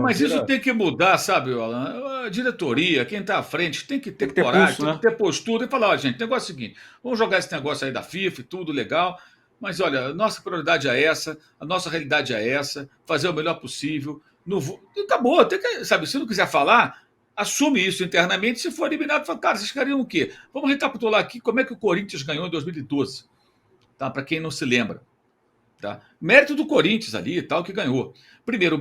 Não mas isso vira. tem que mudar, sabe, Alan? A diretoria, quem está à frente, tem que Tem ter que ter coragem, pulso, tem que né? ter postura e falar, ó, gente, o negócio é o seguinte, vamos jogar esse negócio aí da FIFA e tudo legal, mas olha, a nossa prioridade é essa, a nossa realidade é essa, fazer o melhor possível. E acabou, tem que, sabe, se não quiser falar, assume isso internamente, se for eliminado, fala, cara, vocês queriam o quê? Vamos recapitular aqui como é que o Corinthians ganhou em 2012, tá? Para quem não se lembra. Tá? Mérito do Corinthians ali e tal, que ganhou. Primeiro,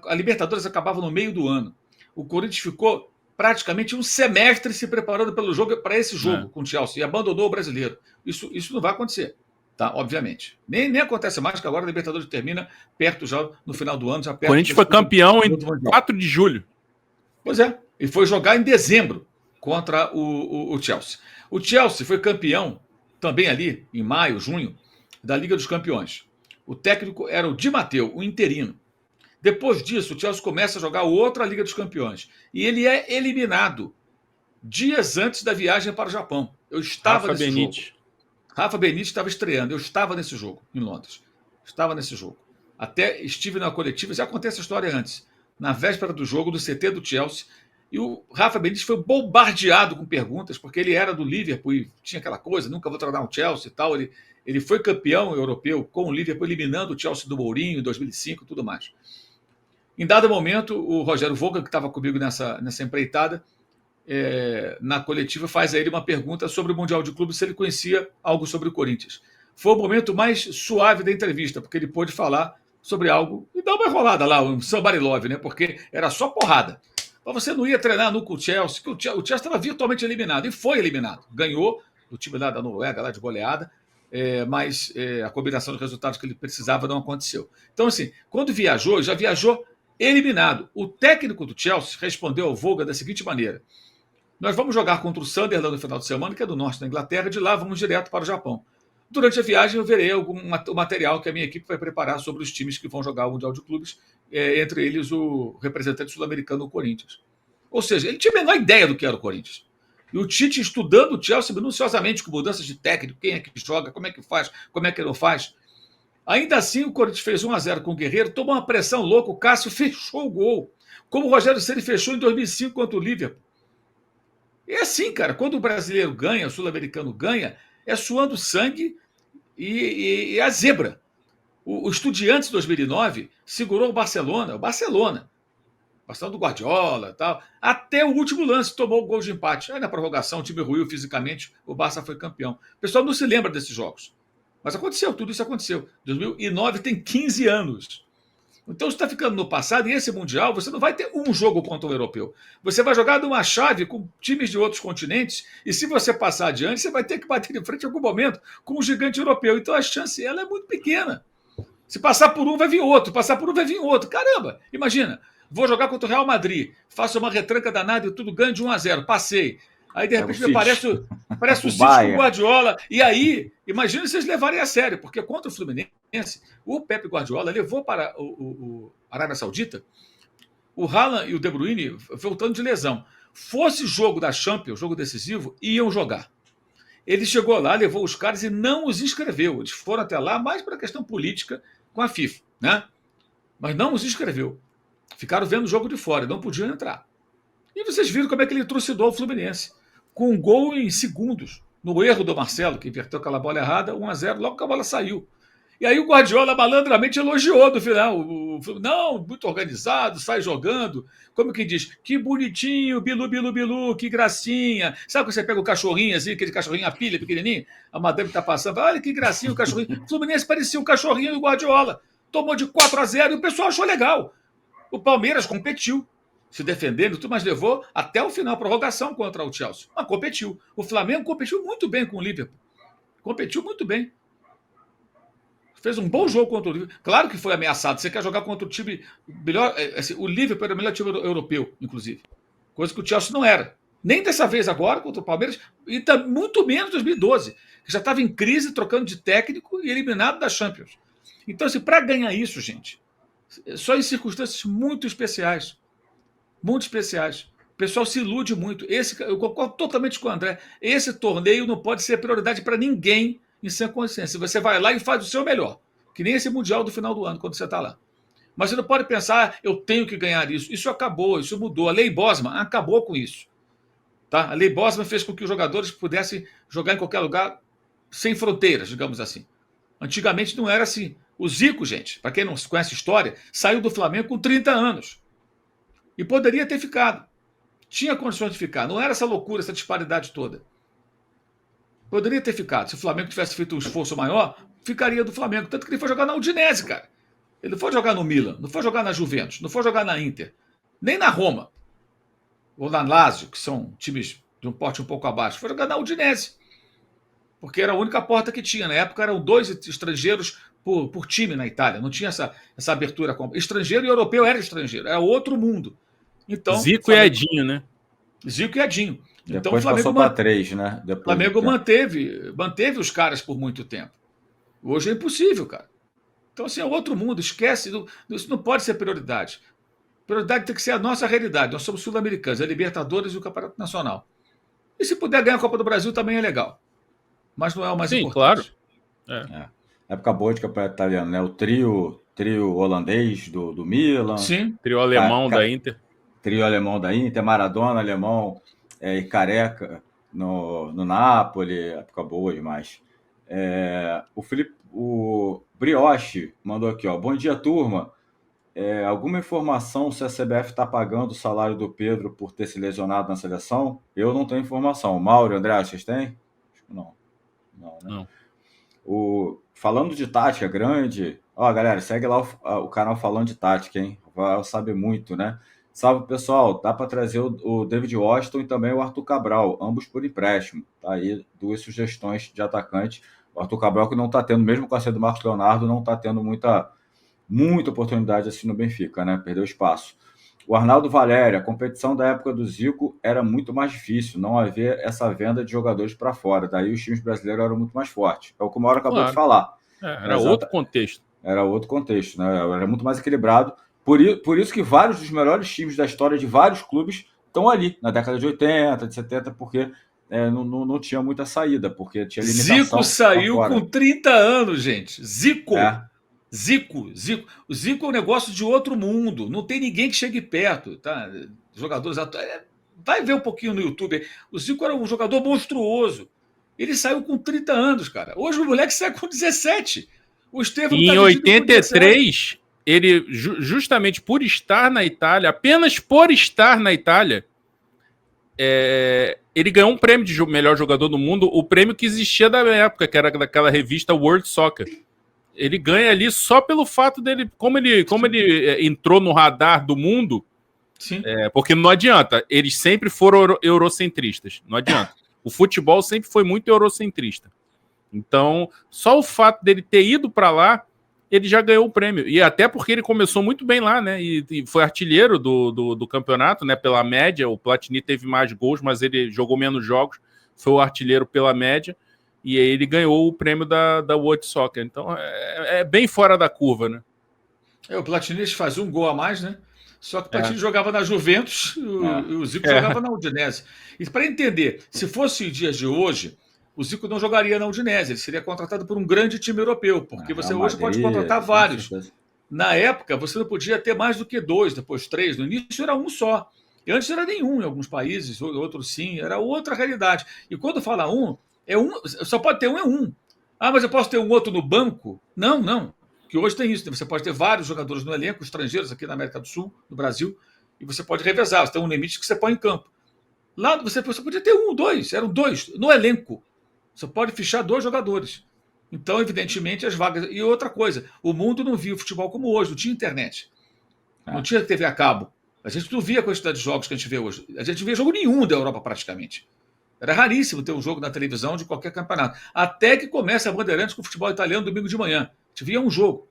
a Libertadores acabava no meio do ano. O Corinthians ficou praticamente um semestre se preparando pelo jogo para esse É. jogo com o Chelsea e abandonou o brasileiro. Isso não vai acontecer, tá? Obviamente. Nem acontece mais, que agora a Libertadores termina perto já no final do ano, já O perto da Corinthians foi disputa campeão do em outro Mundial. 4 de julho. Pois é, e foi jogar em dezembro contra o Chelsea. O Chelsea foi campeão também ali, em maio, junho, da Liga dos Campeões. O técnico era o Di Matteo, o interino. Depois disso, o Chelsea começa a jogar outra Liga dos Campeões. E ele é eliminado dias antes da viagem para o Japão. Eu estava Rafa nesse jogo. Benítez. Rafa Benítez estava estreando. Eu estava nesse jogo, em Londres. Estava nesse jogo. Até estive na coletiva, já contei essa história antes. Na véspera do jogo, do CT do Chelsea. E o Rafa Benítez foi bombardeado com perguntas, porque ele era do Liverpool e tinha aquela coisa, nunca vou treinar um Chelsea e tal. Ele foi campeão europeu com o Liverpool, eliminando o Chelsea do Mourinho em 2005 e tudo mais. Em dado momento, o Rogério Volga, que estava comigo nessa empreitada, na coletiva, faz a ele uma pergunta sobre o Mundial de Clubes, se ele conhecia algo sobre o Corinthians. Foi o momento mais suave da entrevista, porque ele pôde falar sobre algo e dar uma enrolada lá, um somebody love, né? Porque era só porrada. Mas você não ia treinar no Chelsea, que o Chelsea estava virtualmente eliminado, e foi eliminado. Ganhou do time lá da Noruega, lá de goleada, mas a combinação de resultados que ele precisava não aconteceu. Então, assim, quando viajou, já viajou eliminado. O técnico do Chelsea respondeu ao Volga da seguinte maneira: nós vamos jogar contra o Sunderland no final de semana, que é do norte da Inglaterra, de lá vamos direto para o Japão. Durante a viagem eu verei algum material que a minha equipe vai preparar sobre os times que vão jogar o Mundial de Clubes, entre eles o representante sul-americano, o Corinthians. Ou seja, ele tinha a menor ideia do que era o Corinthians. E o Tite estudando o Chelsea minuciosamente, com mudanças de técnico, quem é que joga, como é que faz, como é que não faz. Ainda assim, o Corinthians fez 1-0 com o Guerreiro, tomou uma pressão louca, o Cássio fechou o gol, como o Rogério Ceni fechou em 2005 contra o Liverpool. É assim, cara, quando o brasileiro ganha, o sul-americano ganha, é suando sangue e a zebra. O Estudiantes 2009 segurou o Barcelona, Barcelona do Guardiola e tal, até o último lance, tomou o gol de empate. Aí na prorrogação o time ruiu fisicamente, o Barça foi campeão. O pessoal não se lembra desses jogos. Mas aconteceu, tudo isso aconteceu. 2009 tem 15 anos. Então você está ficando no passado e esse Mundial você não vai ter um jogo contra o europeu. Você vai jogar numa chave com times de outros continentes e se você passar adiante, você vai ter que bater de frente em algum momento com o gigante europeu. Então a chance ela é muito pequena. Se passar por um, vai vir outro. Passar por um, vai vir outro. Caramba, imagina. Vou jogar contra o Real Madrid. Faço uma retranca danada e tudo ganho de 1-0. Passei. Aí, de Pega o repente, me City. parece o O City com o Bayern. Guardiola. E aí, imagina se eles levarem a sério, porque contra o Fluminense, o Pepe Guardiola levou para o Arábia Saudita o Haaland e o De Bruyne voltando de lesão. Fosse jogo da Champions, jogo decisivo, iam jogar. Ele chegou lá, levou os caras e não os inscreveu. Eles foram até lá mais para questão política com a FIFA, né? Mas não os inscreveu. Ficaram vendo o jogo de fora, não podiam entrar. E vocês viram como é que ele trucidou o Fluminense. Com um gol em segundos. No erro do Marcelo, que inverteu aquela bola errada, 1-0, logo que a bola saiu. E aí o Guardiola malandramente elogiou no final. Não, muito organizado, sai jogando. Como que diz? Que bonitinho, bilu, bilu, bilu, que gracinha. Sabe quando você pega o cachorrinho assim, aquele cachorrinho a pilha pequenininho? A madame tá passando, olha que gracinha o cachorrinho. O Fluminense parecia o cachorrinho do Guardiola. Tomou de 4-0 e o pessoal achou legal. O Palmeiras competiu, se defendendo, mas levou até o final a prorrogação contra o Chelsea. Mas competiu. O Flamengo competiu muito bem com o Liverpool. Competiu muito bem. Fez um bom jogo contra o Liverpool. Claro que foi ameaçado. Você quer jogar contra o time melhor. Assim, o Liverpool era o melhor time europeu, inclusive. Coisa que o Chelsea não era. Nem dessa vez agora contra o Palmeiras, e muito menos em 2012, que já estava em crise, trocando de técnico e eliminado da Champions. Então, assim, para ganhar isso, gente, só em circunstâncias muito especiais. Muito especiais. O pessoal se ilude muito. Eu concordo totalmente com o André. Esse torneio não pode ser prioridade para ninguém em sã consciência. Você vai lá e faz o seu melhor. Que nem esse Mundial do final do ano, quando você está lá. Mas você não pode pensar, eu tenho que ganhar isso. Isso acabou, isso mudou. A Lei Bosman acabou com isso. Tá? A Lei Bosman fez com que os jogadores pudessem jogar em qualquer lugar sem fronteiras, digamos assim. Antigamente não era assim. O Zico, gente, para quem não conhece a história, saiu do Flamengo com 30 anos. E poderia ter ficado. Tinha condições de ficar. Não era essa loucura, essa disparidade toda. Poderia ter ficado. Se o Flamengo tivesse feito um esforço maior, ficaria do Flamengo. Tanto que ele foi jogar na Udinese, cara. Ele não foi jogar no Milan, não foi jogar na Juventus, não foi jogar na Inter, nem na Roma, ou na Lazio, que são times de um porte um pouco abaixo. Foi jogar na Udinese, porque era a única porta que tinha. Na época eram 2 estrangeiros por time na Itália, não tinha essa abertura. Estrangeiro e europeu era estrangeiro, era outro mundo. Então, Zico Flamengo, e Edinho, né? Zico e Edinho. Então, depois passou para 3, né? O Flamengo manteve os caras por muito tempo. Hoje é impossível, cara. Então, assim, é outro mundo, esquece. Isso não pode ser prioridade. Prioridade tem que ser a nossa realidade. Nós somos sul-americanos, a Libertadores e o Campeonato Nacional. E se puder ganhar a Copa do Brasil também é legal. Mas não é o mais importante. Claro. Época boa de campeonato italiano, né? O trio holandês do Milan. Sim. Trio alemão da Inter. Trio alemão da Inter, Maradona, alemão e Careca no Napoli. Época boa demais. O Brioche mandou aqui, ó. Bom dia, turma. Alguma informação se a CBF está pagando o salário do Pedro por ter se lesionado na seleção? Eu não tenho informação. Mauro, André, vocês têm? Acho que não. Não, né? Falando de tática grande, ó, galera, segue lá o canal Falando de Tática, hein? Vai saber muito, né? Salve, pessoal. Dá para trazer o David Washington e também o Arthur Cabral, ambos por empréstimo. Tá aí 2 sugestões de atacante. O Arthur Cabral, que não está tendo, mesmo com a saída do Marcos Leonardo, não está tendo muita oportunidade assim no Benfica, né? Perdeu espaço. O Arnaldo Valéria, a competição da época do Zico era muito mais difícil, não havia essa venda de jogadores para fora, daí os times brasileiros eram muito mais fortes. É o que o Mauro acabou de falar. Era outro contexto. Era outro contexto, né? Era muito mais equilibrado. Por isso que vários dos melhores times da história de vários clubes estão ali, na década de 80, de 70, porque não tinha muita saída, porque tinha limitação. Zico saiu com 30 anos, gente. Zico. Zico. O Zico é um negócio de outro mundo. Não tem ninguém que chegue perto. Tá? Jogadores atuais. Vai ver um pouquinho no YouTube. O Zico era um jogador monstruoso. Ele saiu com 30 anos, cara. Hoje o moleque sai com 17. O Estevão em 83, ele, justamente por estar na Itália, apenas por estar na Itália, ele ganhou um prêmio de melhor jogador do mundo, o prêmio que existia da época, que era daquela revista World Soccer. Ele ganha ali só pelo fato dele, como ele entrou no radar do mundo. Sim. Porque não adianta, eles sempre foram eurocentristas, não adianta. O futebol sempre foi muito eurocentrista. Então, só o fato dele ter ido para lá, ele já ganhou o prêmio. E até porque ele começou muito bem lá, né? E foi artilheiro do campeonato, né? Pela média. O Platini teve mais gols, mas ele jogou menos jogos. Foi o artilheiro pela média. E aí ele ganhou o prêmio da World Soccer. Então, é bem fora da curva, né? O Platini fazia um gol a mais, né? Só que o Platini jogava na Juventus e o Zico jogava na Udinese. E para entender, se fosse os dias de hoje, o Zico não jogaria na Udinese, ele seria contratado por um grande time europeu, porque você hoje pode contratar vários. Na época, você não podia ter mais do que 2, depois 3. No início era um só. E antes era nenhum em alguns países, outros sim, era outra realidade. E quando fala só pode ter um. Ah, mas eu posso ter um outro no banco? Não. Que hoje tem isso. Você pode ter vários jogadores no elenco, estrangeiros aqui na América do Sul, no Brasil, e você pode revezar. Você tem um limite que você põe em campo. Lá você podia ter 1, 2, eram 2 no elenco. Você pode fichar 2 jogadores. Então, evidentemente, as vagas. E outra coisa, o mundo não via o futebol como hoje, não tinha internet. Não tinha TV a cabo. A gente não via a quantidade de jogos que a gente vê hoje. A gente via jogo nenhum da Europa praticamente. Era raríssimo ter um jogo na televisão de qualquer campeonato. Até que comece a Bandeirantes com o futebol italiano domingo de manhã. A gente via um jogo.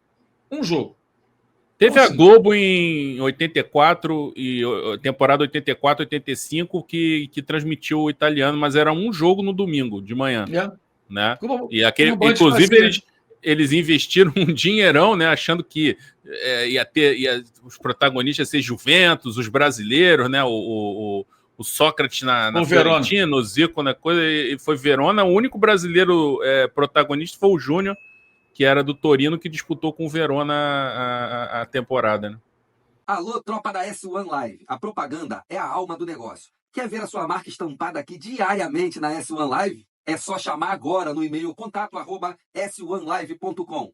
Teve a Globo em 84 e temporada 84, 85 que transmitiu o italiano, mas era um jogo no domingo de manhã, né? Inclusive eles investiram um dinheirão, né? Achando que os protagonistas iam ser Juventus, os brasileiros, né? O Sócrates na Fiorentina, o Zico na coisa, e foi Verona. O único brasileiro protagonista foi o Júnior, que era do Torino, que disputou com o Verona a temporada, né? Alô, tropa da S1 Live. A propaganda é a alma do negócio. Quer ver a sua marca estampada aqui diariamente na S1 Live? É só chamar agora no e-mail contato@s1live.com.